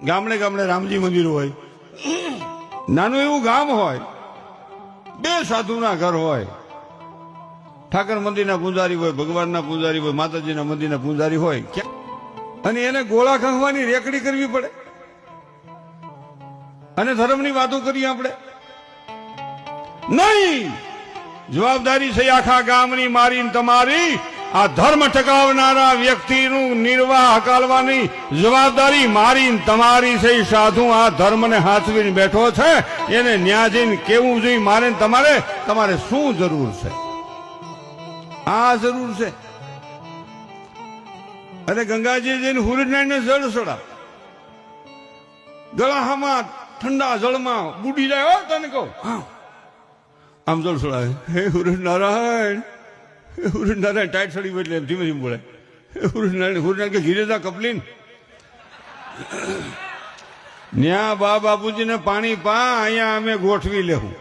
ગામડે ગામડે રામજી મંદિર હોય, નાનું એવું ગામ હોય, બે સાધુના ઘર હોય, ઠાકર મંદિરના પૂજારી હોય, ભગવાનના પૂજારી હોય, માતાજીના મંદિરના પૂજારી હોય, અને એને ગોળા ખંખવાની રેકડી કરવી પડે અને ધર્મની વાતો કરીએ આપણે? નહીં, જવાબદારી છે આખા ગામની મારી તમારી. આ ધર્મ ટકાવનારા વ્યક્તિનું નિર્વાહ હકાલવાની જવાબદારી મારી તમારી છે. સાધુ આ ધર્મને હાથવીને બેઠો છે, એને ન્યા જઈને કેવું જોઈએ મારે તમારે, તમારે શું જરૂર છે, આ જરૂર છે. અને ગંગાજી જઈને સૂર્યનારાયણને જળ ચડા, ગળામાં ઠંડા જળમાં બુડી જાય. હો તને કહું, આમ જળ ચડાવે, હે સૂર્યનારાયણ, સૂર્યનારાયણ ટાઈટ સડી હોય એટલે ધીમે ધીમે બોલે, સૂર્યનારાયણ કે ઘીરે જા કપલીન. ન્યા બા બાપુજીને પાણી પા, અહીંયા અમે ગોઠવી લેવું.